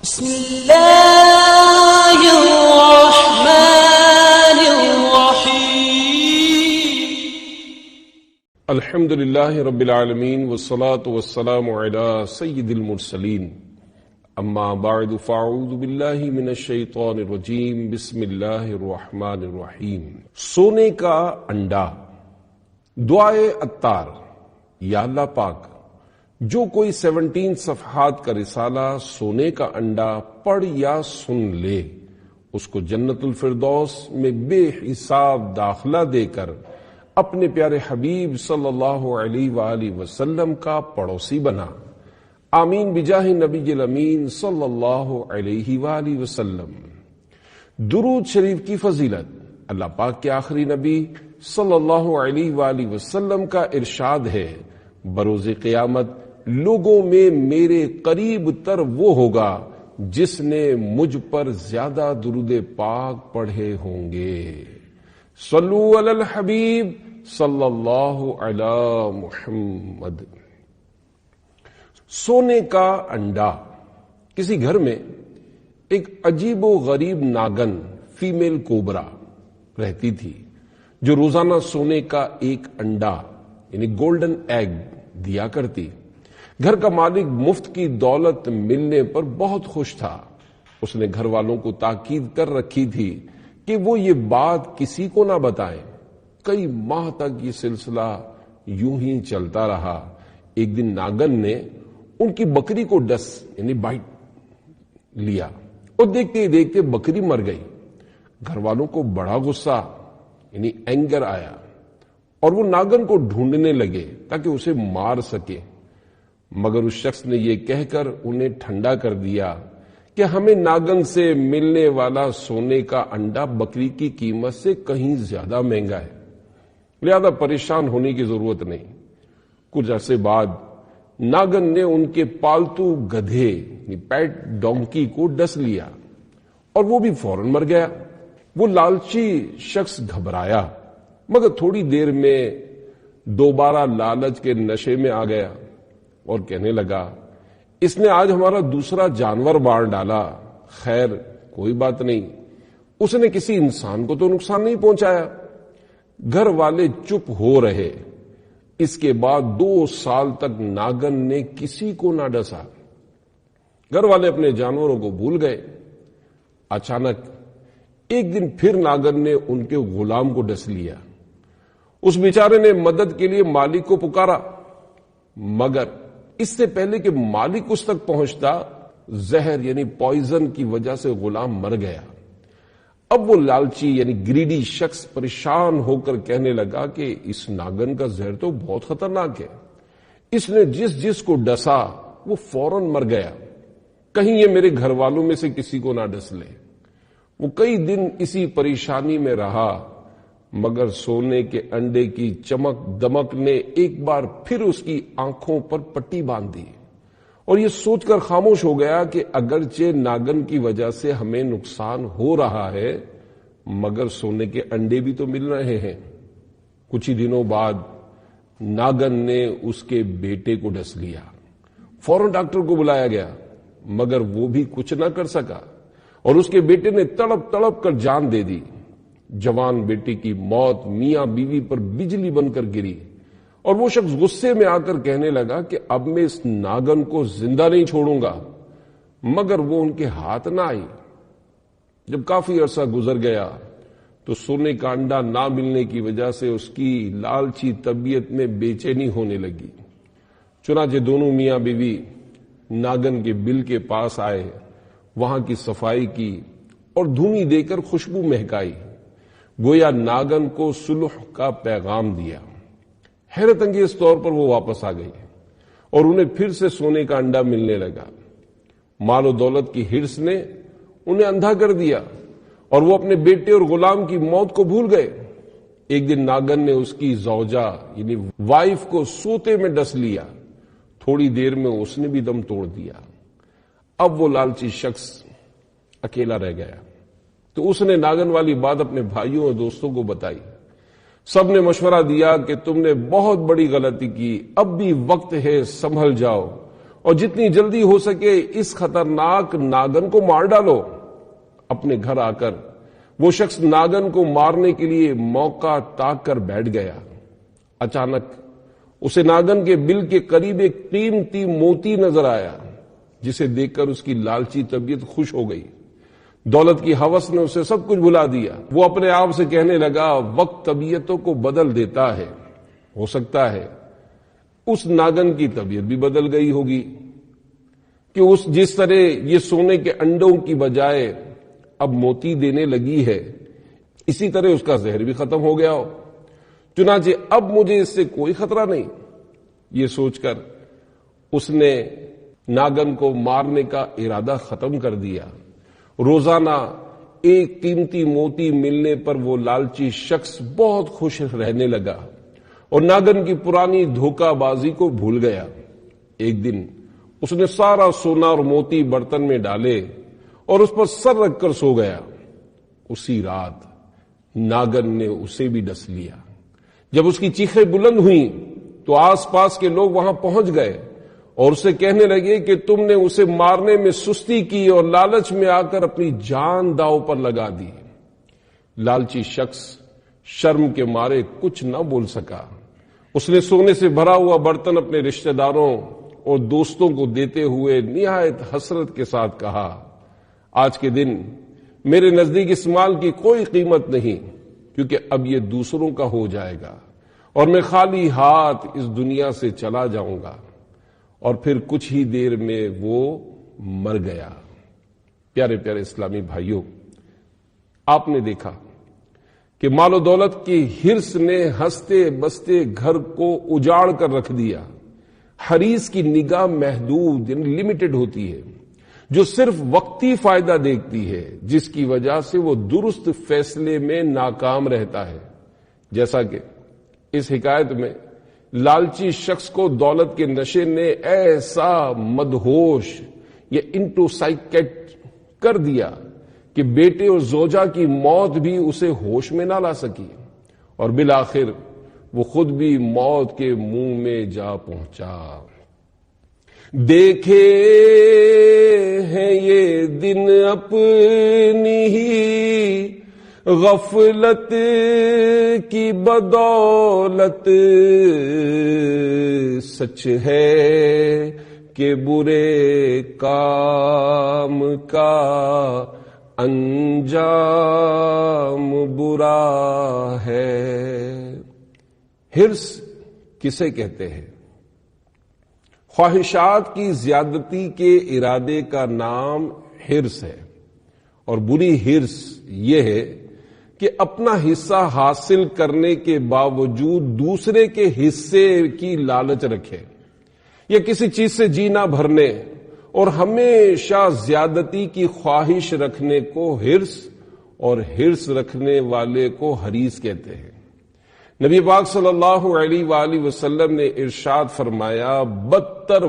بسم اللہ الرحمن الرحیم الحمد للہ رب العالمین والصلاة والسلام علی سید المرسلین اما بعد فاعوذ باللہ من الشیطان الرجیم بسم اللہ الرحمن الرحیم۔ سونے کا انڈا، دعائے عطار۔ یا اللہ پاک، جو کوئی 17 صفحات کا رسالہ سونے کا انڈا پڑھ یا سن لے، اس کو جنت الفردوس میں بے حساب داخلہ دے کر اپنے پیارے حبیب صلی اللہ علیہ وآلہ وسلم کا پڑوسی بنا۔ آمین بجاہ نبی الامین صلی اللہ علیہ وآلہ وسلم۔ درود شریف کی فضیلت۔ اللہ پاک کے آخری نبی صلی اللہ علیہ وآلہ وسلم کا ارشاد ہے، بروز قیامت لوگوں میں میرے قریب تر وہ ہوگا جس نے مجھ پر زیادہ درود پاک پڑھے ہوں گے۔ صلو علی الحبیب صلی اللہ علی محمد۔ سونے کا انڈا۔ کسی گھر میں ایک عجیب و غریب ناگن فیمیل کوبرا رہتی تھی جو روزانہ سونے کا ایک انڈا یعنی گولڈن ایگ دیا کرتی۔ گھر کا مالک مفت کی دولت ملنے پر بہت خوش تھا۔ اس نے گھر والوں کو تاکید کر رکھی تھی کہ وہ یہ بات کسی کو نہ بتائیں۔ کئی ماہ تک یہ سلسلہ یوں ہی چلتا رہا۔ ایک دن ناگن نے ان کی بکری کو ڈس یعنی بائٹ لیا اور دیکھتے ہی دیکھتے بکری مر گئی۔ گھر والوں کو بڑا غصہ یعنی اینگر آیا اور وہ ناگن کو ڈھونڈنے لگے تاکہ اسے مار سکے، مگر اس شخص نے یہ کہہ کر انہیں ٹھنڈا کر دیا کہ ہمیں ناگن سے ملنے والا سونے کا انڈا بکری کی قیمت سے کہیں زیادہ مہنگا ہے، لہذا پریشان ہونے کی ضرورت نہیں۔ کچھ عرصے بعد ناگن نے ان کے پالتو گدھے پیٹ ڈونکی کو ڈس لیا اور وہ بھی فوراً مر گیا۔ وہ لالچی شخص گھبرایا مگر تھوڑی دیر میں دوبارہ لالچ کے نشے میں آ گیا اور کہنے لگا، اس نے آج ہمارا دوسرا جانور مار ڈالا، خیر کوئی بات نہیں، اس نے کسی انسان کو تو نقصان نہیں پہنچایا۔ گھر والے چپ ہو رہے۔ اس کے بعد 2 سال تک ناگن نے کسی کو نہ ڈسا۔ گھر والے اپنے جانوروں کو بھول گئے۔ اچانک ایک دن پھر ناگن نے ان کے غلام کو ڈس لیا۔ اس بیچارے نے مدد کے لیے مالک کو پکارا، مگر اس سے پہلے کہ مالک اس تک پہنچتا، زہر یعنی پوائزن کی وجہ سے غلام مر گیا۔ اب وہ لالچی یعنی گریڈی شخص پریشان ہو کر کہنے لگا کہ اس ناگن کا زہر تو بہت خطرناک ہے، اس نے جس کو ڈسا وہ فوراً مر گیا، کہیں یہ میرے گھر والوں میں سے کسی کو نہ ڈس لے۔ وہ کئی دن اسی پریشانی میں رہا، مگر سونے کے انڈے کی چمک دمک نے ایک بار پھر اس کی آنکھوں پر پٹی باندھ دی اور یہ سوچ کر خاموش ہو گیا کہ اگرچہ ناگن کی وجہ سے ہمیں نقصان ہو رہا ہے مگر سونے کے انڈے بھی تو مل رہے ہیں۔ کچھ ہی دنوں بعد ناگن نے اس کے بیٹے کو ڈس لیا۔ فوراً ڈاکٹر کو بلایا گیا مگر وہ بھی کچھ نہ کر سکا اور اس کے بیٹے نے تڑپ تڑپ کر جان دے دی۔ جوان بیٹے کی موت میاں بیوی پر بجلی بن کر گری اور وہ شخص غصے میں آ کر کہنے لگا کہ اب میں اس ناگن کو زندہ نہیں چھوڑوں گا، مگر وہ ان کے ہاتھ نہ آئی۔ جب کافی عرصہ گزر گیا تو سونے کا انڈا نہ ملنے کی وجہ سے اس کی لالچی طبیعت میں بے چینی ہونے لگی۔ چنانچہ دونوں میاں بیوی ناگن کے بل کے پاس آئے، وہاں کی صفائی کی اور دھونی دے کر خوشبو مہکائی، گویا ناگن کو صلح کا پیغام دیا۔ حیرت انگیز طور پر وہ واپس آ گئی اور انہیں پھر سے سونے کا انڈا ملنے لگا۔ مال و دولت کی ہرس نے انہیں اندھا کر دیا اور وہ اپنے بیٹے اور غلام کی موت کو بھول گئے۔ ایک دن ناگن نے اس کی زوجہ یعنی وائف کو سوتے میں ڈس لیا، تھوڑی دیر میں اس نے بھی دم توڑ دیا۔ اب وہ لالچی شخص اکیلا رہ گیا تو اس نے ناگن والی بات اپنے بھائیوں اور دوستوں کو بتائی۔ سب نے مشورہ دیا کہ تم نے بہت بڑی غلطی کی، اب بھی وقت ہے، سنبھل جاؤ اور جتنی جلدی ہو سکے اس خطرناک ناگن کو مار ڈالو۔ اپنے گھر آ کر وہ شخص ناگن کو مارنے کے لیے موقع تاک کر بیٹھ گیا۔ اچانک اسے ناگن کے بل کے قریب ایک قیمتی موتی نظر آیا، جسے دیکھ کر اس کی لالچی طبیعت خوش ہو گئی۔ دولت کی ہوس نے اسے سب کچھ بھلا دیا۔ وہ اپنے آپ سے کہنے لگا، وقت طبیعتوں کو بدل دیتا ہے، ہو سکتا ہے اس ناگن کی طبیعت بھی بدل گئی ہوگی کہ جس طرح یہ سونے کے انڈوں کی بجائے اب موتی دینے لگی ہے، اسی طرح اس کا زہر بھی ختم ہو گیا ہو۔ چنانچہ اب مجھے اس سے کوئی خطرہ نہیں، یہ سوچ کر اس نے ناگن کو مارنے کا ارادہ ختم کر دیا۔ روزانہ ایک قیمتی موتی ملنے پر وہ لالچی شخص بہت خوش رہنے لگا اور ناگن کی پرانی دھوکہ بازی کو بھول گیا۔ ایک دن اس نے سارا سونا اور موتی برتن میں ڈالے اور اس پر سر رکھ کر سو گیا۔ اسی رات ناگن نے اسے بھی ڈس لیا۔ جب اس کی چیخیں بلند ہوئیں تو آس پاس کے لوگ وہاں پہنچ گئے اور اسے کہنے لگے کہ تم نے اسے مارنے میں سستی کی اور لالچ میں آ کر اپنی جان داؤ پر لگا دی۔ لالچی شخص شرم کے مارے کچھ نہ بول سکا۔ اس نے سونے سے بھرا ہوا برتن اپنے رشتہ داروں اور دوستوں کو دیتے ہوئے نہایت حسرت کے ساتھ کہا، آج کے دن میرے نزدیک اس مال کی کوئی قیمت نہیں، کیونکہ اب یہ دوسروں کا ہو جائے گا اور میں خالی ہاتھ اس دنیا سے چلا جاؤں گا۔ اور پھر کچھ ہی دیر میں وہ مر گیا۔ پیارے پیارے اسلامی بھائیوں، آپ نے دیکھا کہ مال و دولت کی ہرس نے ہنستے بستے گھر کو اجاڑ کر رکھ دیا۔ حریص کی نگاہ محدود لمیٹڈ ہوتی ہے، جو صرف وقتی فائدہ دیکھتی ہے، جس کی وجہ سے وہ درست فیصلے میں ناکام رہتا ہے۔ جیسا کہ اس حکایت میں لالچی شخص کو دولت کے نشے نے ایسا مدہوش یا انٹوسائکٹ کر دیا کہ بیٹے اور زوجہ کی موت بھی اسے ہوش میں نہ لا سکی، اور بالآخر وہ خود بھی موت کے منہ میں جا پہنچا۔ دیکھے ہیں یہ دن اپنی ہی غفلت کی بدولت، سچ ہے کہ برے کام کا انجام برا ہے۔ ہرس کسے کہتے ہیں؟ خواہشات کی زیادتی کے ارادے کا نام ہرس ہے، اور بری ہرس یہ ہے کہ اپنا حصہ حاصل کرنے کے باوجود دوسرے کے حصے کی لالچ رکھے، یا کسی چیز سے جی نہ بھرنے اور ہمیشہ زیادتی کی خواہش رکھنے کو ہرس، اور ہرس رکھنے والے کو حریص کہتے ہیں۔ نبی پاک صلی اللہ علیہ وآلہ وسلم نے ارشاد فرمایا، بدتر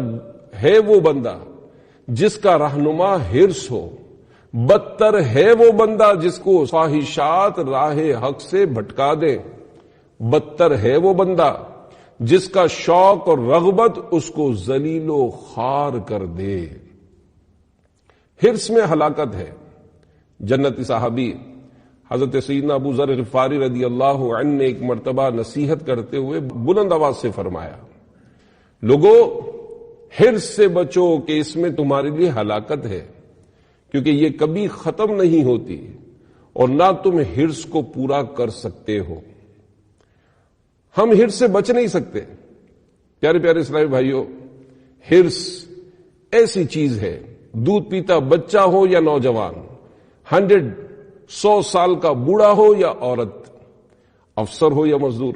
ہے وہ بندہ جس کا رہنما ہرس ہو، بدتر ہے وہ بندہ جس کو خواہشات راہ حق سے بھٹکا دے، بدتر ہے وہ بندہ جس کا شوق اور رغبت اس کو ذلیل و خوار کر دے۔ ہرس میں ہلاکت ہے۔ جنتی صحابی حضرت سیدنا ابو ذر غفاری رضی اللہ عنہ نے ایک مرتبہ نصیحت کرتے ہوئے بلند آواز سے فرمایا، لوگو ہرس سے بچو کہ اس میں تمہارے لیے ہلاکت ہے، کیونکہ یہ کبھی ختم نہیں ہوتی اور نہ تم ہرس کو پورا کر سکتے ہو۔ ہم ہرس سے بچ نہیں سکتے۔ پیارے پیارے اسلامی بھائیوں، ہرس ایسی چیز ہے، دودھ پیتا بچہ ہو یا نوجوان، 100 سال کا بوڑھا ہو یا عورت، افسر ہو یا مزدور،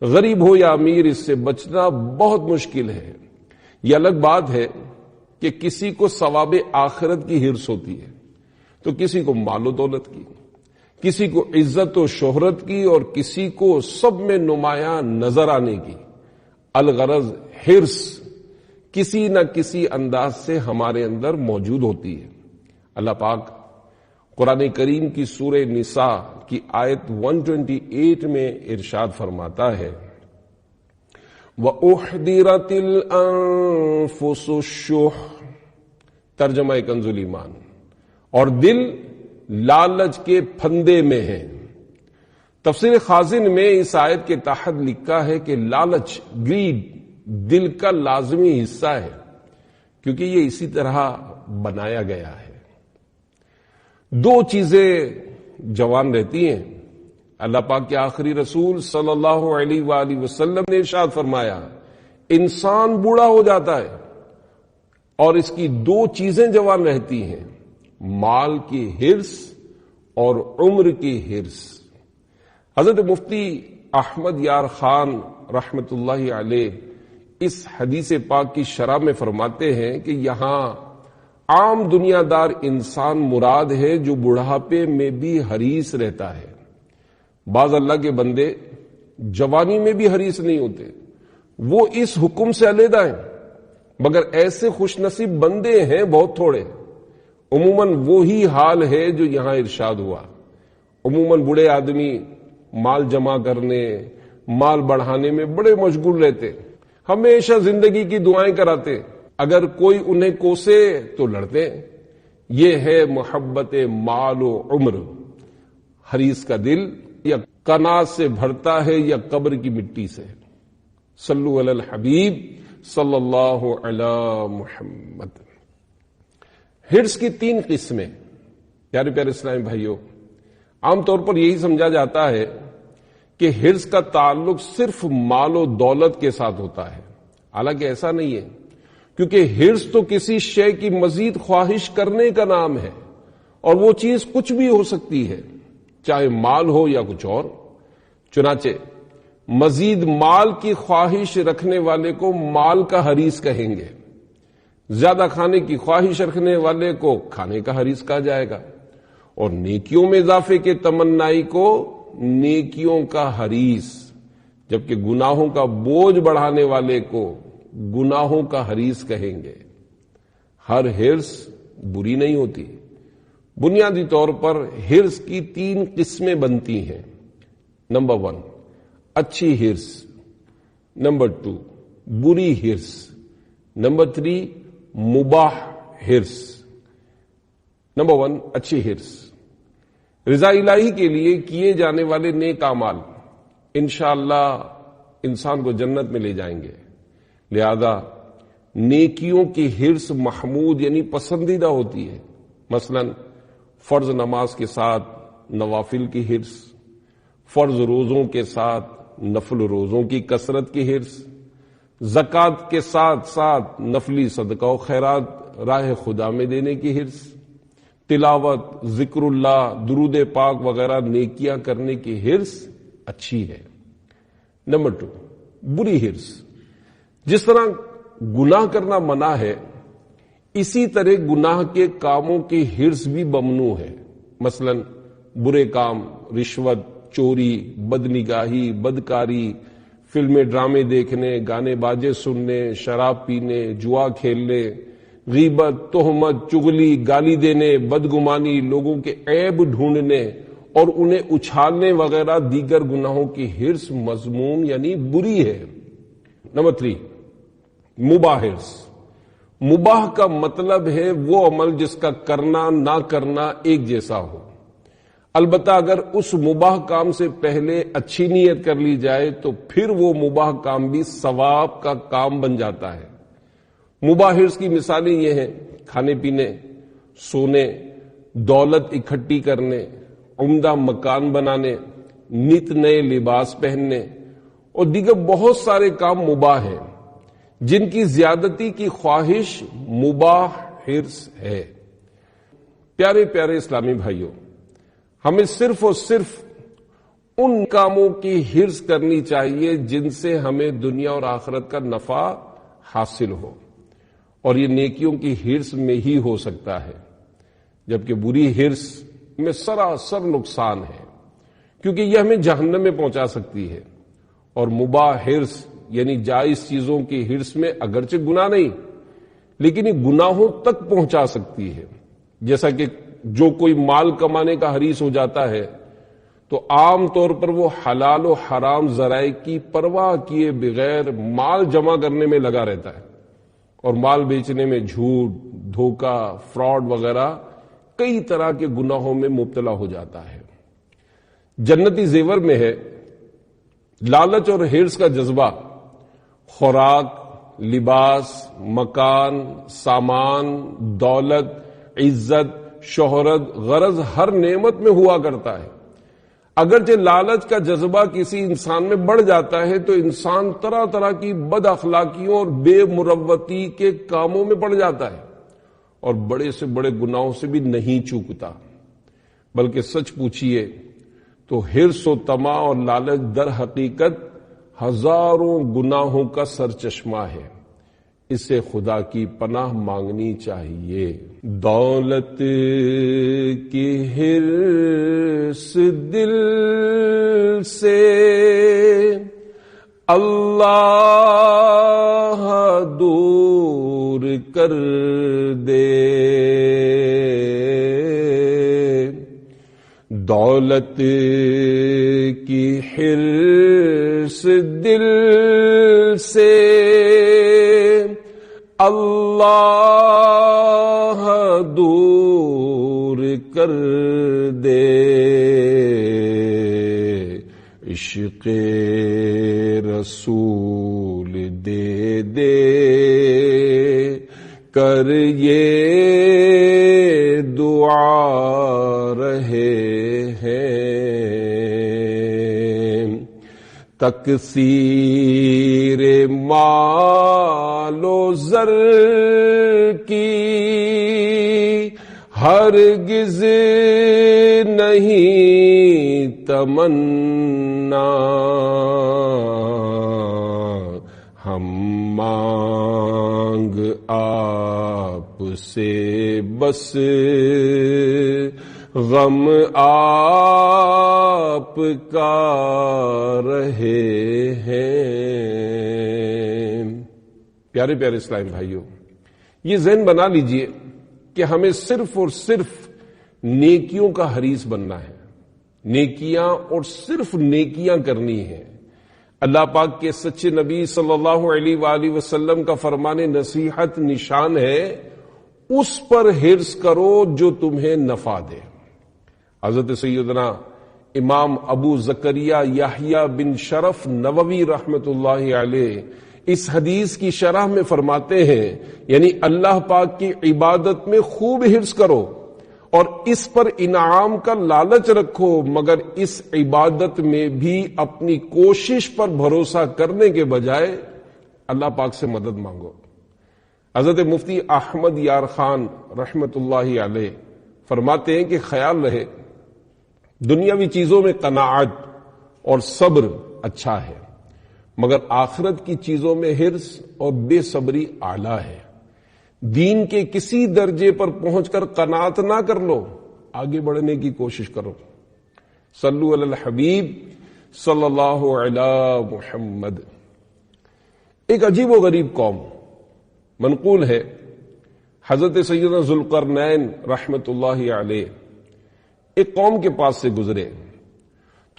غریب ہو یا امیر، اس سے بچنا بہت مشکل ہے۔ یہ الگ بات ہے کہ کسی کو ثواب آخرت کی ہرس ہوتی ہے، تو کسی کو مال و دولت کی، کسی کو عزت و شہرت کی، اور کسی کو سب میں نمایاں نظر آنے کی۔ الغرض ہرس کسی نہ کسی انداز سے ہمارے اندر موجود ہوتی ہے۔ اللہ پاک قرآن کریم کی سورہ نساء کی آیت 128 میں ارشاد فرماتا ہے، وَأُحْضِرَتِ الْأَنفُسُ الشُّحَّ، ترجمہ کنز ایمان، اور دل لالچ کے پھندے میں ہے۔ تفسیر خازن میں اس آیت کے تحت لکھا ہے کہ لالچ، گریڈ، دل کا لازمی حصہ ہے، کیونکہ یہ اسی طرح بنایا گیا ہے۔ دو چیزیں جوان رہتی ہیں۔ اللہ پاک کے آخری رسول صلی اللہ علیہ وآلہ وسلم نے ارشاد فرمایا، انسان بوڑھا ہو جاتا ہے اور اس کی دو چیزیں جوان رہتی ہیں، مال کی حرص اور عمر کی حرص۔ حضرت مفتی احمد یار خان رحمت اللہ علیہ اس حدیث پاک کی شرح میں فرماتے ہیں کہ یہاں عام دنیا دار انسان مراد ہے جو بڑھاپے میں بھی حریص رہتا ہے۔ بعض اللہ کے بندے جوانی میں بھی حریص نہیں ہوتے، وہ اس حکم سے علیحدہ ہیں، مگر ایسے خوش نصیب بندے ہیں بہت تھوڑے۔ عموماً وہی حال ہے جو یہاں ارشاد ہوا۔ عموماً بوڑھے آدمی مال جمع کرنے، مال بڑھانے میں بڑے مشغول رہتے، ہمیشہ زندگی کی دعائیں کراتے، اگر کوئی انہیں کوسے تو لڑتے۔ یہ ہے محبت مال و عمر۔ حریص کا دل یا قناعت سے بھرتا ہے یا قبر کی مٹی سے۔ صلو علی الحبیب صلی اللہ علی محمد۔ حرص کی تین قسمیں، پیارے پیارے اسلامی بھائیوں۔ عام طور پر یہی سمجھا جاتا ہے کہ حرص کا تعلق صرف مال و دولت کے ساتھ ہوتا ہے، حالانکہ ایسا نہیں ہے، کیونکہ حرص تو کسی شے کی مزید خواہش کرنے کا نام ہے، اور وہ چیز کچھ بھی ہو سکتی ہے، چاہے مال ہو یا کچھ اور۔ چنانچہ مزید مال کی خواہش رکھنے والے کو مال کا حریص کہیں گے، زیادہ کھانے کی خواہش رکھنے والے کو کھانے کا حریص کہا جائے گا، اور نیکیوں میں اضافے کے تمنائی کو نیکیوں کا حریص، جبکہ گناہوں کا بوجھ بڑھانے والے کو گناہوں کا حریص کہیں گے۔ ہر حرص بری نہیں ہوتی۔ بنیادی طور پر حرص کی تین قسمیں بنتی ہیں۔ نمبر 1 اچھی حرص، نمبر 2 بری حرص، نمبر 3 مباح حرص۔ نمبر 1 اچھی حرص، رضا الہی کے لیے کیے جانے والے نیک اعمال انشاءاللہ انسان کو جنت میں لے جائیں گے، لہذا نیکیوں کی حرص محمود یعنی پسندیدہ ہوتی ہے۔ مثلا فرض نماز کے ساتھ نوافل کی حرص، فرض روزوں کے ساتھ نفل روزوں کی کثرت کی حرص، زکوٰۃ کے ساتھ ساتھ نفلی صدقہ و خیرات راہ خدا میں دینے کی حرص، تلاوت، ذکر اللہ، درود پاک وغیرہ نیکیاں کرنے کی حرص اچھی ہے۔ نمبر 2 بری حرص، جس طرح گناہ کرنا منع ہے اسی طرح گناہ کے کاموں کی حرص بھی ممنوع ہے۔ مثلا برے کام، رشوت، چوری، بدنگاہی، بدکاری، فلمیں ڈرامے دیکھنے، گانے باجے سننے، شراب پینے، جوا کھیلنے، غیبت، تہمت، چغلی، گالی دینے، بدگمانی، لوگوں کے عیب ڈھونڈنے اور انہیں اچھالنے وغیرہ دیگر گناہوں کی حرص مذموم یعنی بری ہے۔ نمبر 3 مباح حرص، مباح کا مطلب ہے وہ عمل جس کا کرنا نہ کرنا ایک جیسا ہو، البتہ اگر اس مباح کام سے پہلے اچھی نیت کر لی جائے تو پھر وہ مباح کام بھی ثواب کا کام بن جاتا ہے۔ مباح حرص کی مثالیں یہ ہیں: کھانے پینے، سونے، دولت اکٹھی کرنے، عمدہ مکان بنانے، نت نئے لباس پہننے اور دیگر بہت سارے کام مباح ہیں جن کی زیادتی کی خواہش مباح حرص ہے۔ پیارے پیارے اسلامی بھائیوں، ہمیں صرف اور صرف ان کاموں کی حرص کرنی چاہیے جن سے ہمیں دنیا اور آخرت کا نفع حاصل ہو، اور یہ نیکیوں کی حرص میں ہی ہو سکتا ہے، جبکہ بری حرص میں سراسر نقصان ہے، کیونکہ یہ ہمیں جہنم میں پہنچا سکتی ہے۔ اور مباح حرص یعنی جائز چیزوں کی حرص میں اگرچہ گناہ نہیں، لیکن یہ گناہوں تک پہنچا سکتی ہے۔ جیسا کہ جو کوئی مال کمانے کا حریص ہو جاتا ہے تو عام طور پر وہ حلال و حرام ذرائع کی پرواہ کیے بغیر مال جمع کرنے میں لگا رہتا ہے، اور مال بیچنے میں جھوٹ، دھوکہ، فراڈ وغیرہ کئی طرح کے گناہوں میں مبتلا ہو جاتا ہے۔ جنتی زیور میں ہے لالچ اور ہرس کا جذبہ، خوراک، لباس، مکان، سامان، دولت، عزت، شہرت، غرض ہر نعمت میں ہوا کرتا ہے۔ اگرچہ لالچ کا جذبہ کسی انسان میں بڑھ جاتا ہے تو انسان طرح طرح کی بد اخلاقیوں اور بے مروتی کے کاموں میں پڑ جاتا ہے، اور بڑے سے بڑے گناہوں سے بھی نہیں چوکتا۔ بلکہ سچ پوچھئے تو حرص و طمع اور لالچ در حقیقت ہزاروں گناہوں کا سرچشمہ ہے۔ اس سے خدا کی پناہ مانگنی چاہیے۔ دولت کی حرص دل سے اللہ دور کر دے، دولت کی حرص دل سے اللہ دور کر دے، عشق رسول دے دے کر یہ دعا رہے ہیں، تکثیر مال و زر کی ہرگز نہیں تمنا، ہم مانگ آپ سے بس غم آپ کا رہے ہیں۔ پیارے پیارے اسلام بھائیوں، یہ ذہن بنا لیجئے کہ ہمیں صرف اور صرف نیکیوں کا حریص بننا ہے، نیکیاں اور صرف نیکیاں کرنی ہیں۔ اللہ پاک کے سچے نبی صلی اللہ علیہ وآلہ وسلم کا فرمان نصیحت نشان ہے، اس پر حرص کرو جو تمہیں نفع دے۔ حضرت سیدنا امام ابو زکریا یحییٰ بن شرف نووی رحمت اللہ علیہ اس حدیث کی شرح میں فرماتے ہیں، یعنی اللہ پاک کی عبادت میں خوب حرص کرو اور اس پر انعام کا لالچ رکھو، مگر اس عبادت میں بھی اپنی کوشش پر بھروسہ کرنے کے بجائے اللہ پاک سے مدد مانگو۔ حضرت مفتی احمد یار خان رحمت اللہ علیہ فرماتے ہیں کہ خیال رہے دنیاوی چیزوں میں قناعت اور صبر اچھا ہے، مگر آخرت کی چیزوں میں حرص اور بے صبری اعلیٰ ہے۔ دین کے کسی درجے پر پہنچ کر قناعت نہ کر لو، آگے بڑھنے کی کوشش کرو۔ صلو علی الحبیب صلی اللہ علی محمد۔ ایک عجیب و غریب قوم، منقول ہے حضرت سیدنا ذوالقرنین رحمت اللہ علیہ ایک قوم کے پاس سے گزرے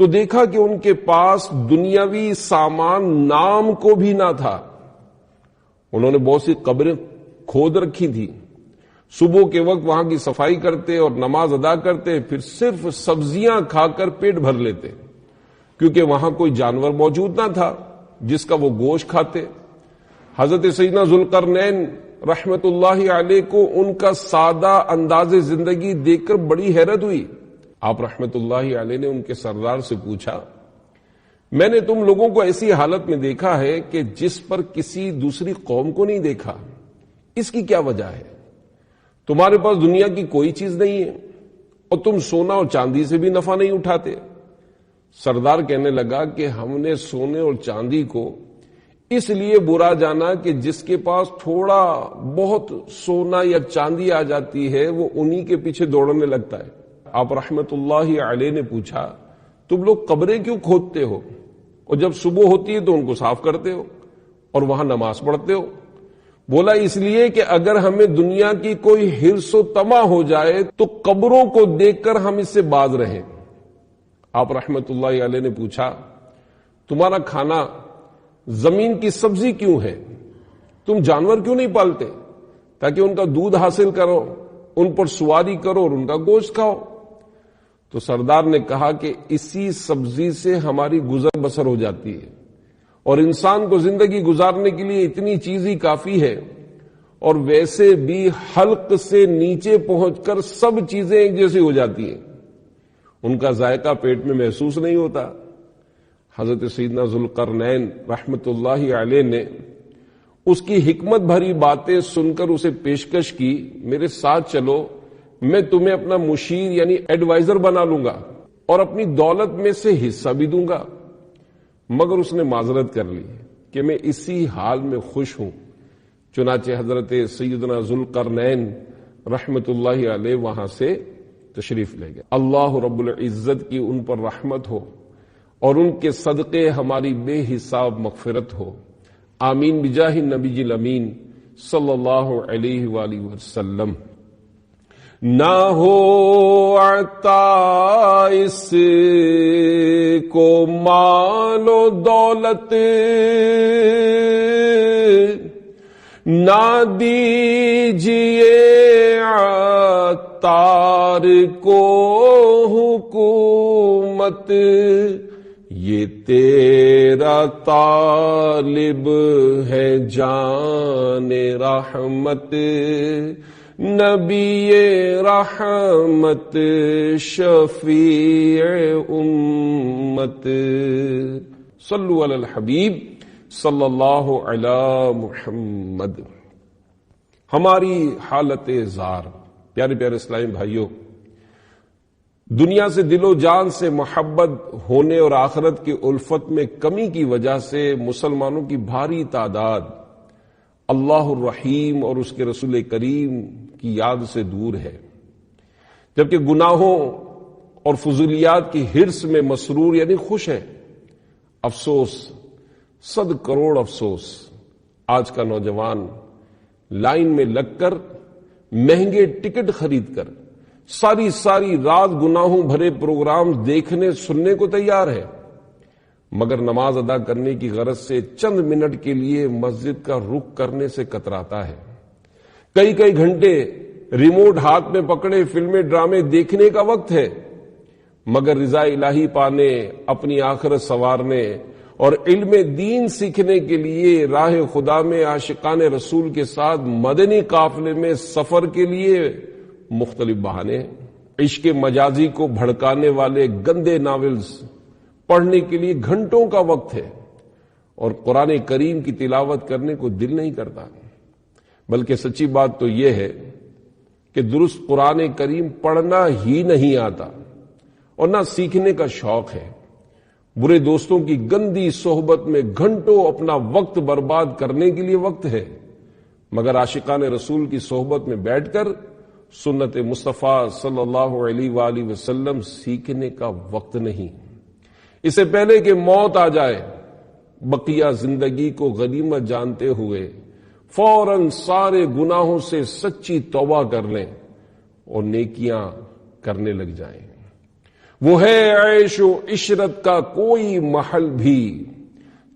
تو دیکھا کہ ان کے پاس دنیاوی سامان نام کو بھی نہ تھا۔ انہوں نے بہت سی قبریں کھود رکھی تھی، صبح کے وقت وہاں کی صفائی کرتے اور نماز ادا کرتے، پھر صرف سبزیاں کھا کر پیٹ بھر لیتے، کیونکہ وہاں کوئی جانور موجود نہ تھا جس کا وہ گوشت کھاتے۔ حضرت سیدنا ذوالقرنین رحمت اللہ علیہ کو ان کا سادہ انداز زندگی دیکھ کر بڑی حیرت ہوئی۔ آپ رحمت اللہ علیہ نے ان کے سردار سے پوچھا، میں نے تم لوگوں کو ایسی حالت میں دیکھا ہے کہ جس پر کسی دوسری قوم کو نہیں دیکھا، اس کی کیا وجہ ہے؟ تمہارے پاس دنیا کی کوئی چیز نہیں ہے اور تم سونا اور چاندی سے بھی نفع نہیں اٹھاتے۔ سردار کہنے لگا کہ ہم نے سونے اور چاندی کو اس لیے برا جانا کہ جس کے پاس تھوڑا بہت سونا یا چاندی آ جاتی ہے وہ انہی کے پیچھے دوڑنے لگتا ہے۔ آپ رحمت اللہ علیہ نے پوچھا، تم لوگ قبریں کیوں کھودتے ہو اور جب صبح ہوتی ہے تو ان کو صاف کرتے ہو اور وہاں نماز پڑھتے ہو؟ بولا اس لیے کہ اگر ہمیں دنیا کی کوئی حرص و طمع ہو جائے تو قبروں کو دیکھ کر ہم اس سے باز رہیں۔ آپ رحمت اللہ علیہ نے پوچھا تمہارا کھانا زمین کی سبزی کیوں ہے؟ تم جانور کیوں نہیں پالتے تاکہ ان کا دودھ حاصل کرو، ان پر سواری کرو اور ان کا گوشت کھاؤ؟ تو سردار نے کہا کہ اسی سبزی سے ہماری گزر بسر ہو جاتی ہے، اور انسان کو زندگی گزارنے کے لیے اتنی چیز ہی کافی ہے، اور ویسے بھی حلق سے نیچے پہنچ کر سب چیزیں ایک جیسی ہو جاتی ہیں، ان کا ذائقہ پیٹ میں محسوس نہیں ہوتا۔ حضرت سیدنا ذوالقرنین رحمت اللہ علیہ نے اس کی حکمت بھری باتیں سن کر اسے پیشکش کی، میرے ساتھ چلو، میں تمہیں اپنا مشیر یعنی ایڈوائزر بنا لوں گا اور اپنی دولت میں سے حصہ بھی دوں گا۔ مگر اس نے معذرت کر لی کہ میں اسی حال میں خوش ہوں۔ چنانچہ حضرت سیدنا ذوالقرنین رحمت اللہ علیہ وہاں سے تشریف لے گئے۔ اللہ رب العزت کی ان پر رحمت ہو اور ان کے صدقے ہماری بے حساب مغفرت ہو، آمین بجاہ النبی الامین صلی اللہ علیہ وآلہ وسلم۔ نہ ہو عطا اس کو مال و دولت، نہ دیجیے عطار کو حکومت، یہ تیرا طالب ہے جان رحمت، نبی رحمت شفیع امت، صلو علی الحبیب صلی اللہ علی محمد۔ ہماری حالت زار، پیارے پیارے اسلامی بھائیوں، دنیا سے دل و جان سے محبت ہونے اور آخرت کی الفت میں کمی کی وجہ سے مسلمانوں کی بھاری تعداد اللہ الرحیم اور اس کے رسول کریم کی یاد سے دور ہے، جبکہ گناہوں اور فضولیات کی ہرس میں مسرور یعنی خوش ہے۔ افسوس، 100 کروڑ افسوس، آج کا نوجوان لائن میں لگ کر مہنگے ٹکٹ خرید کر ساری رات گناہوں بھرے پروگرام دیکھنے سننے کو تیار ہے، مگر نماز ادا کرنے کی غرض سے چند منٹ کے لیے مسجد کا رخ کرنے سے کتراتا ہے۔ کئی گھنٹے ریموٹ ہاتھ میں پکڑے فلمیں ڈرامے دیکھنے کا وقت ہے، مگر رضا الہی پانے، اپنی آخرت سنوارنے اور علم دین سیکھنے کے لیے راہ خدا میں عاشقان رسول کے ساتھ مدنی قافلے میں سفر کے لیے مختلف بہانے ہیں۔ عشق مجازی کو بھڑکانے والے گندے ناولز پڑھنے کے لیے گھنٹوں کا وقت ہے، اور قرآن کریم کی تلاوت کرنے کو دل نہیں کرتا۔ بلکہ سچی بات تو یہ ہے کہ درست قرآن کریم پڑھنا ہی نہیں آتا اور نہ سیکھنے کا شوق ہے۔ برے دوستوں کی گندی صحبت میں گھنٹوں اپنا وقت برباد کرنے کے لیے وقت ہے، مگر عاشقان رسول کی صحبت میں بیٹھ کر سنت مصطفیٰ صلی اللہ علیہ وآلہ وسلم سیکھنے کا وقت نہیں۔ اسے پہلے کہ موت آ جائے، بقیہ زندگی کو غنیمت جانتے ہوئے فوراً سارے گناہوں سے سچی توبہ کر لیں اور نیکیاں کرنے لگ جائیں۔ وہ ہے عیش و عشرت کا کوئی محل بھی،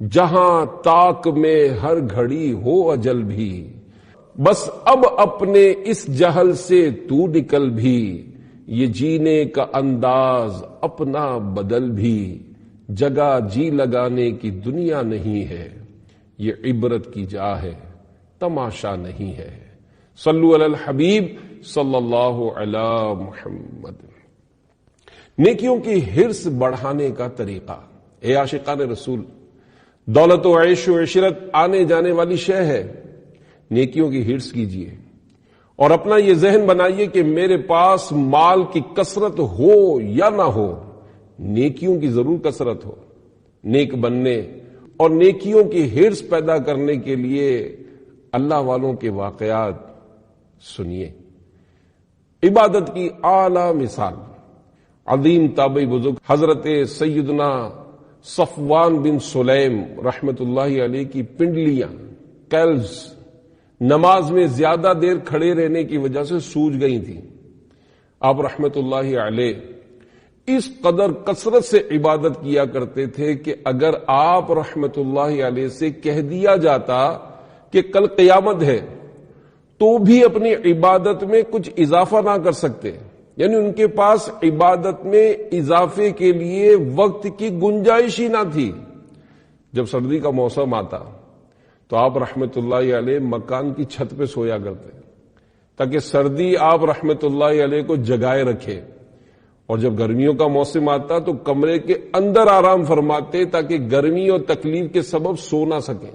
جہاں طاق میں ہر گھڑی ہو اجل بھی، بس اب اپنے اس جہل سے تو نکل بھی، یہ جینے کا انداز اپنا بدل بھی، جگہ جی لگانے کی دنیا نہیں ہے، یہ عبرت کی جا ہے تماشا نہیں ہے۔ صلو علی الحبیب صلی اللہ علی محمد۔ نیکیوں کی حرص بڑھانے کا طریقہ۔ اے عاشقان رسول، دولت و عیش و عشرت آنے جانے والی شے ہے، نیکیوں کی حرص کیجیے اور اپنا یہ ذہن بنائیے کہ میرے پاس مال کی کثرت ہو یا نہ ہو، نیکیوں کی ضرور کثرت ہو۔ نیک بننے اور نیکیوں کی حرص پیدا کرنے کے لیے اللہ والوں کے واقعات سنیے۔ عبادت کی اعلی مثال عظیم تابعی بزرگ حضرت سیدنا صفوان بن سلیم رحمت اللہ علیہ کی پنڈلیاں، کیلز، نماز میں زیادہ دیر کھڑے رہنے کی وجہ سے سوج گئی تھیں۔ آپ رحمت اللہ علیہ اس قدر کثرت سے عبادت کیا کرتے تھے کہ اگر آپ رحمت اللہ علیہ سے کہہ دیا جاتا کہ کل قیامت ہے تو بھی اپنی عبادت میں کچھ اضافہ نہ کر سکتے، یعنی ان کے پاس عبادت میں اضافے کے لیے وقت کی گنجائش ہی نہ تھی۔ جب سردی کا موسم آتا تو آپ رحمت اللہ علیہ مکان کی چھت پہ سویا کرتے تاکہ سردی آپ رحمت اللہ علیہ کو جگائے رکھے، اور جب گرمیوں کا موسم آتا تو کمرے کے اندر آرام فرماتے تاکہ گرمی اور تکلیف کے سبب سو نہ سکیں۔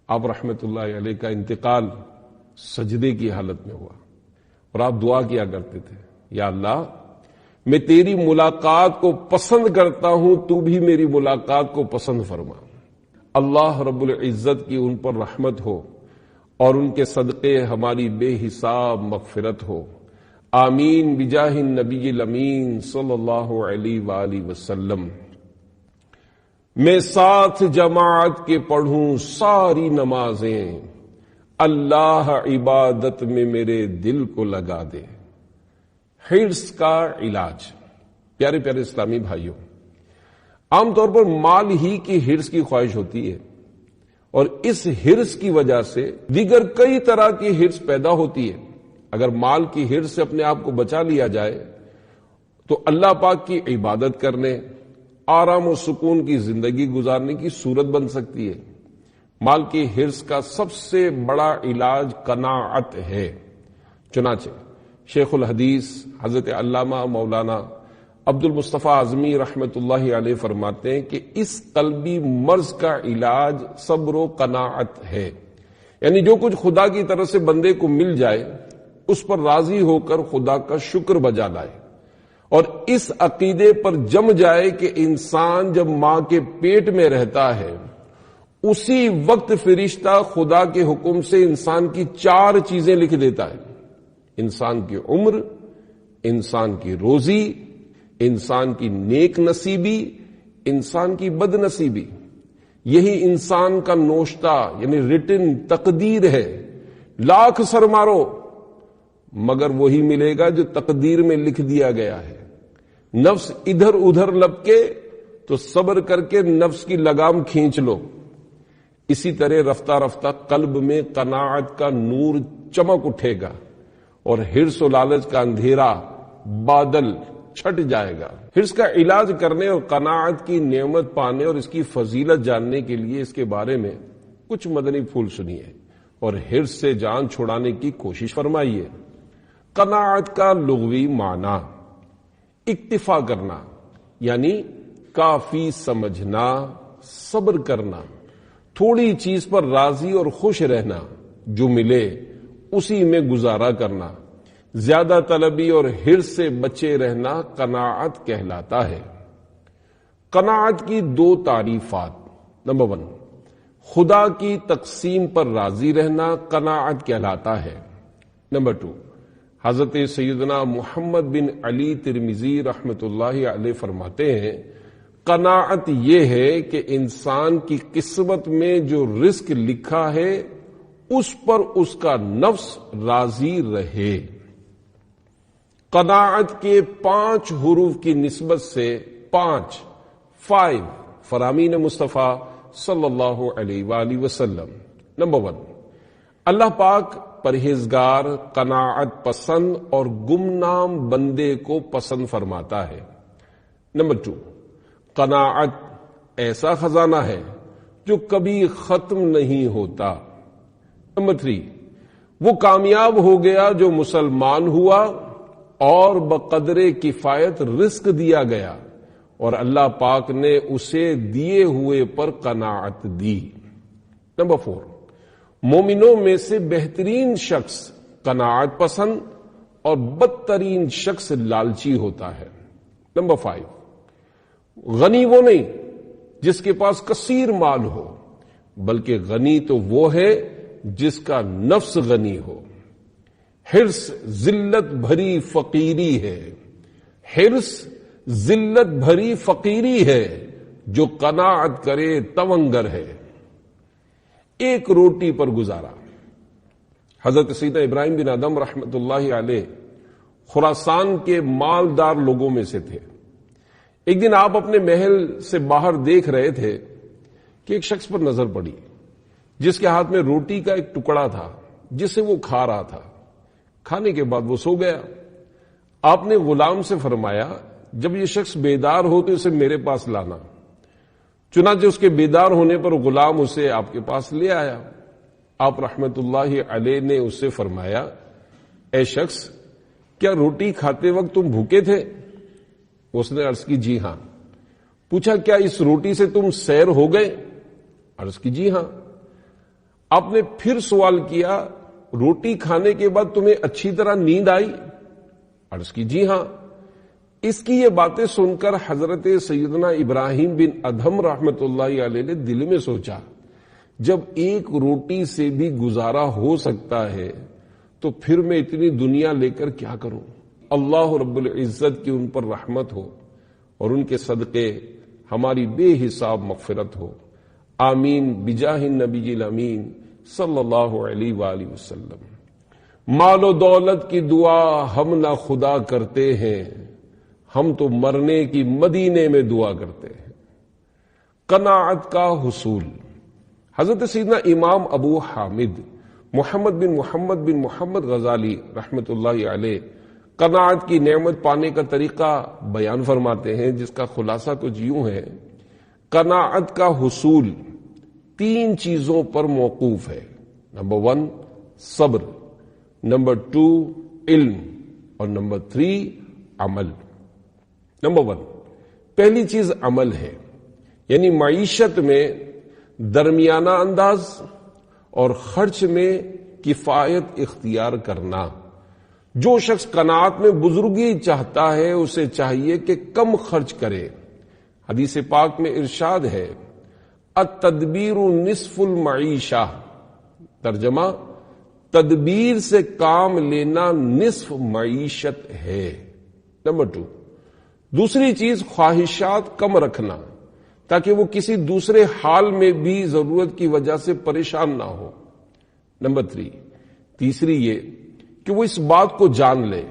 آپ رحمت اللہ علیہ کا انتقال سجدے کی حالت میں ہوا، اور آپ دعا کیا کرتے تھے، یا اللہ میں تیری ملاقات کو پسند کرتا ہوں، تو بھی میری ملاقات کو پسند فرما۔ اللہ رب العزت کی ان پر رحمت ہو اور ان کے صدقے ہماری بے حساب مغفرت ہو، آمین بجاہ النبی الامین صلی اللہ علیہ وآلہ وسلم۔ میں ساتھ جماعت کے پڑھوں ساری نمازیں، اللہ عبادت میں میرے دل کو لگا دے۔ حرص کا علاج۔ پیارے پیارے اسلامی بھائیوں، عام طور پر مال ہی کی حرص کی خواہش ہوتی ہے، اور اس حرص کی وجہ سے دیگر کئی طرح کی حرص پیدا ہوتی ہے۔ اگر مال کی حرص سے اپنے آپ کو بچا لیا جائے تو اللہ پاک کی عبادت کرنے، آرام و سکون کی زندگی گزارنے کی صورت بن سکتی ہے۔ مال کی حرص کا سب سے بڑا علاج قناعت ہے۔ چنانچہ شیخ الحدیث حضرت علامہ مولانا عبد المصطفیٰ اعظمی رحمت اللہ علیہ فرماتے ہیں کہ اس قلبی مرض کا علاج صبر و قناعت ہے، یعنی جو کچھ خدا کی طرف سے بندے کو مل جائے اس پر راضی ہو کر خدا کا شکر بجا لائے، اور اس عقیدے پر جم جائے کہ انسان جب ماں کے پیٹ میں رہتا ہے اسی وقت فرشتہ خدا کے حکم سے انسان کی 4 چیزیں لکھ دیتا ہے: انسان کی عمر، انسان کی روزی، انسان کی نیک نصیبی، انسان کی بد نصیبی۔ یہی انسان کا نوشتہ یعنی ریٹن تقدیر ہے۔ لاکھ سر مارو مگر وہی ملے گا جو تقدیر میں لکھ دیا گیا ہے۔ نفس ادھر ادھر لپکے تو صبر کر کے نفس کی لگام کھینچ لو۔ اسی طرح رفتہ رفتہ قلب میں قناعت کا نور چمک اٹھے گا اور حرص و لالچ کا اندھیرا بادل چھٹ جائے گا۔ حرص کا علاج کرنے اور قناعت کی نعمت پانے اور اس کی فضیلت جاننے کے لیے اس کے بارے میں کچھ مدنی پھول سنیے اور حرص سے جان چھڑانے کی کوشش فرمائیے۔ قناعت کا لغوی معنی اکتفا کرنا، یعنی کافی سمجھنا، صبر کرنا، تھوڑی چیز پر راضی اور خوش رہنا، جو ملے اسی میں گزارا کرنا، زیادہ طلبی اور حرص سے بچے رہنا قناعت کہلاتا ہے۔ قناعت کی 2 تعریفات۔ نمبر 1، خدا کی تقسیم پر راضی رہنا قناعت کہلاتا ہے۔ نمبر 2، حضرت سیدنا محمد بن علی ترمذی رحمت اللہ علیہ فرماتے ہیں قناعت یہ ہے کہ انسان کی قسمت میں جو رزق لکھا ہے اس پر اس کا نفس راضی رہے۔ قناعت کے 5 حروف کی نسبت سے 5 فرامین مصطفیٰ صلی اللہ علیہ وآلہ وسلم۔ نمبر 1، اللہ پاک پرہیزگار، قناعت پسند اور گمنام بندے کو پسند فرماتا ہے۔ نمبر 2، قناعت ایسا خزانہ ہے جو کبھی ختم نہیں ہوتا۔ نمبر 3، وہ کامیاب ہو گیا جو مسلمان ہوا اور بقدر کفایت رزق دیا گیا اور اللہ پاک نے اسے دیے ہوئے پر قناعت دی۔ نمبر 4، مومنوں میں سے بہترین شخص قناعت پسند اور بدترین شخص لالچی ہوتا ہے۔ نمبر 5، غنی وہ نہیں جس کے پاس کثیر مال ہو، بلکہ غنی تو وہ ہے جس کا نفس غنی ہو۔ حرص ذلت بھری فقیری ہے، حرص ذلت بھری فقیری ہے، جو قناعت کرے تونگر ہے۔ ایک روٹی پر گزارا۔ حضرت سیدنا ابراہیم بن ادم رحمت اللہ علیہ خراسان کے مالدار لوگوں میں سے تھے۔ ایک دن آپ اپنے محل سے باہر دیکھ رہے تھے کہ ایک شخص پر نظر پڑی جس کے ہاتھ میں روٹی کا ایک ٹکڑا تھا جسے وہ کھا رہا تھا. کھانے کے بعد وہ سو گیا. آپ نے غلام سے فرمایا جب یہ شخص بیدار ہو تو اسے میرے پاس لانا. چنانچہ اس کے بیدار ہونے پر غلام اسے آپ کے پاس لے آیا. آپ رحمت اللہ علیہ نے اس سے فرمایا اے شخص کیا روٹی کھاتے وقت تم بھوکے تھے؟ اس نے عرض کی جی ہاں. پوچھا کیا اس روٹی سے تم سیر ہو گئے؟ عرض کی جی ہاں. آپ نے پھر سوال کیا روٹی کھانے کے بعد تمہیں اچھی طرح نیند آئی؟ عرض کی جی ہاں. اس کی یہ باتیں سن کر حضرت سیدنا ابراہیم بن ادہم رحمت اللہ علیہ نے دل میں سوچا جب ایک روٹی سے بھی گزارا ہو سکتا ہے تو پھر میں اتنی دنیا لے کر کیا کروں. اللہ رب العزت کی ان پر رحمت ہو اور ان کے صدقے ہماری بے حساب مغفرت ہو. آمین بجاہ النبی الامین صلی اللہ علیہ وآلہ وسلم. مال و دولت کی دعا ہم نہ خدا کرتے ہیں، ہم تو مرنے کی مدینے میں دعا کرتے ہیں. قناعت کا حصول. حضرت سیدنا امام ابو حامد محمد بن محمد غزالی رحمت اللہ علیہ قناعت کی نعمت پانے کا طریقہ بیان فرماتے ہیں جس کا خلاصہ کچھ یوں ہے. قناعت کا حصول 3 چیزوں پر موقوف ہے. نمبر 1 صبر، نمبر 2 علم اور نمبر 3 عمل. نمبر 1 پہلی چیز عمل ہے، یعنی معیشت میں درمیانہ انداز اور خرچ میں کفایت اختیار کرنا. جو شخص قناعت میں بزرگی چاہتا ہے اسے چاہیے کہ کم خرچ کرے. حدیث پاک میں ارشاد ہے التدبیر نصف المعیشہ. ترجمہ تدبیر سے کام لینا نصف معیشت ہے. نمبر 2 دوسری چیز خواہشات کم رکھنا تاکہ وہ کسی دوسرے حال میں بھی ضرورت کی وجہ سے پریشان نہ ہو. نمبر 3 تیسری یہ کہ وہ اس بات کو جان لے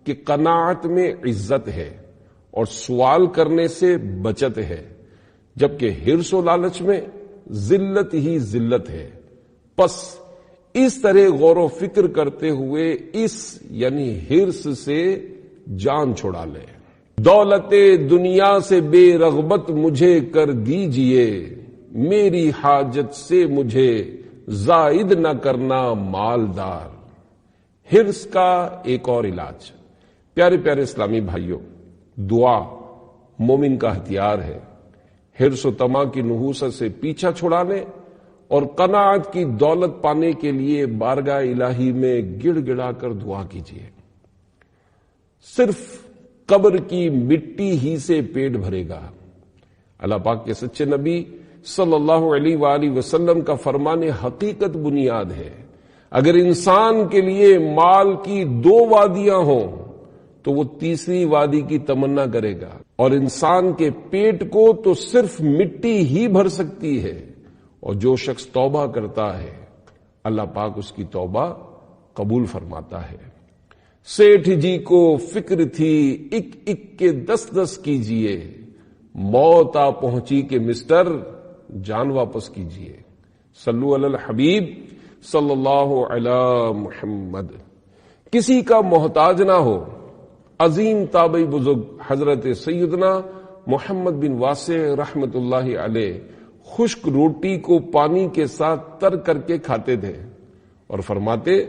کہ قناعت میں عزت ہے اور سوال کرنے سے بچت ہے، جبکہ حرص و لالچ میں ذلت ہی ذلت ہے. پس اس طرح غور و فکر کرتے ہوئے اس یعنی حرص سے جان چھڑا لے. دولت دنیا سے بے رغبت مجھے کر دیجئے، میری حاجت سے مجھے زائد نہ کرنا مالدار. حرص کا ایک اور علاج. پیارے پیارے اسلامی بھائیوں، دعا مومن کا ہتھیار ہے. حرص و طمع کی نحوست سے پیچھا چھڑانے اور قناعت کی دولت پانے کے لیے بارگاہ الہی میں گڑ گڑا کر دعا کیجیے. صرف قبر کی مٹی ہی سے پیٹ بھرے گا. اللہ پاک کے سچے نبی صلی اللہ علیہ وآلہ وسلم کا فرمان حقیقت بنیاد ہے. اگر انسان کے لیے مال کی 2 وادیاں ہوں تو وہ تیسری وادی کی تمنا کرے گا، اور انسان کے پیٹ کو تو صرف مٹی ہی بھر سکتی ہے. اور جو شخص توبہ کرتا ہے اللہ پاک اس کی توبہ قبول فرماتا ہے. سیٹھ جی کو فکر تھی اک اک کے 10 کیجئے، موت آ پہنچی کہ مسٹر جان واپس کیجئے. صلو علی الحبیب صلی اللہ علی محمد. کسی کا محتاج نہ ہو. عظیم تابعی بزرگ حضرت سیدنا محمد بن واسع رحمت اللہ علیہ خشک روٹی کو پانی کے ساتھ تر کر کے کھاتے تھے اور فرماتے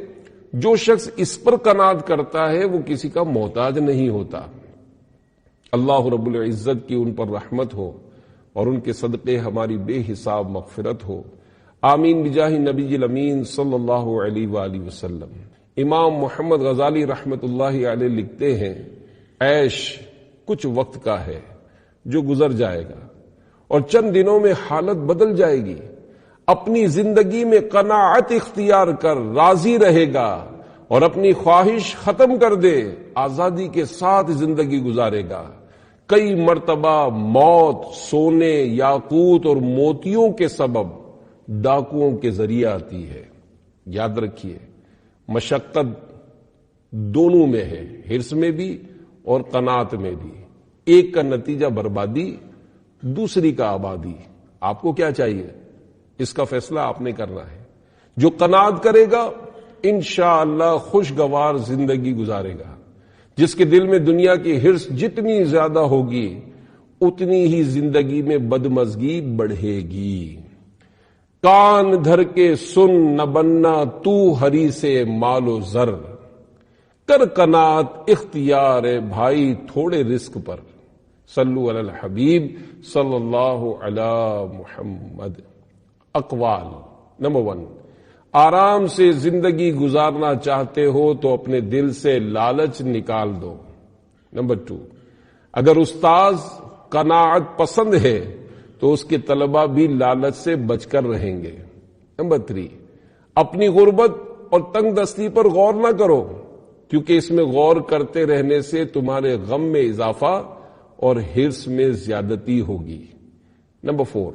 جو شخص اس پر قناعت کرتا ہے وہ کسی کا محتاج نہیں ہوتا. اللہ رب العزت کی ان پر رحمت ہو اور ان کے صدقے ہماری بے حساب مغفرت ہو. آمین بجاہ نبی الامین صلی اللہ علیہ وآلہ وسلم. امام محمد غزالی رحمت اللہ علیہ لکھتے ہیں عیش کچھ وقت کا ہے جو گزر جائے گا اور چند دنوں میں حالت بدل جائے گی. اپنی زندگی میں قناعت اختیار کر راضی رہے گا اور اپنی خواہش ختم کر دے آزادی کے ساتھ زندگی گزارے گا. کئی مرتبہ موت سونے یاقوت اور موتیوں کے سبب ڈاکوؤں کے ذریعے آتی ہے. یاد رکھیے مشقت دونوں میں ہے، حرص میں بھی اور قناعت میں بھی. ایک کا نتیجہ بربادی، دوسری کا آبادی۔ آپ کو کیا چاہیے؟ اس کا فیصلہ آپ نے کرنا ہے۔ جو قناعت کرے گا انشاءاللہ خوشگوار زندگی گزارے گا۔ جس کے دل میں دنیا کی ہرس جتنی زیادہ ہوگی اتنی ہی زندگی میں بدمزگی بڑھے گی۔ کان دھر کے سن نہ بننا تو ہری سے مال و زر، کر قناعت اختیار بھائی تھوڑے رزق پر۔ صلو علی الحبیب صلی اللہ علی محمد۔ اقوال۔ نمبر 1، آرام سے زندگی گزارنا چاہتے ہو تو اپنے دل سے لالچ نکال دو۔ نمبر 2، اگر استاذ قناعت پسند ہے تو اس کے طلبہ بھی لالچ سے بچ کر رہیں گے۔ نمبر 3، اپنی غربت اور تنگ دستی پر غور نہ کرو، کیونکہ اس میں غور کرتے رہنے سے تمہارے غم میں اضافہ اور حرص میں زیادتی ہوگی۔ نمبر 4،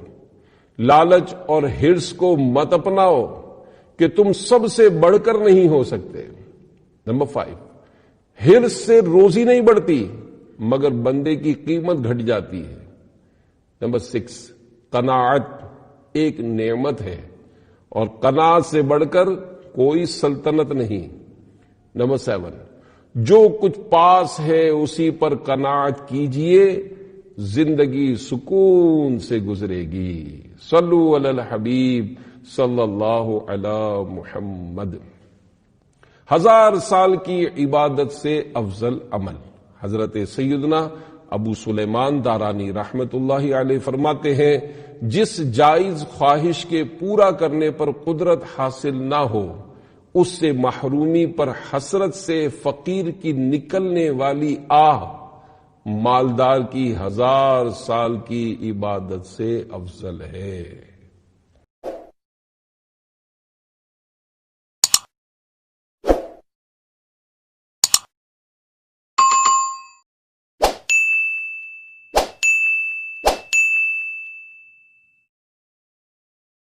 لالچ اور حرص کو مت اپناؤ کہ تم سب سے بڑھ کر نہیں ہو سکتے۔ نمبر 5، حرص سے روزی نہیں بڑھتی مگر بندے کی قیمت گھٹ جاتی ہے۔ نمبر 6، قناعت ایک نعمت ہے اور قناعت سے بڑھ کر کوئی سلطنت نہیں۔ نمبر 7، جو کچھ پاس ہے اسی پر قناعت کیجئے، زندگی سکون سے گزرے گی۔ صلو علی الحبیب صلی اللہ علی محمد۔ 1000 سال کی عبادت سے افضل عمل۔ حضرت سیدنا ابو سلیمان دارانی رحمت اللہ علیہ فرماتے ہیں، جس جائز خواہش کے پورا کرنے پر قدرت حاصل نہ ہو اس سے محرومی پر حسرت سے فقیر کی نکلنے والی آہ مالدار کی 1000 سال کی عبادت سے افضل ہے۔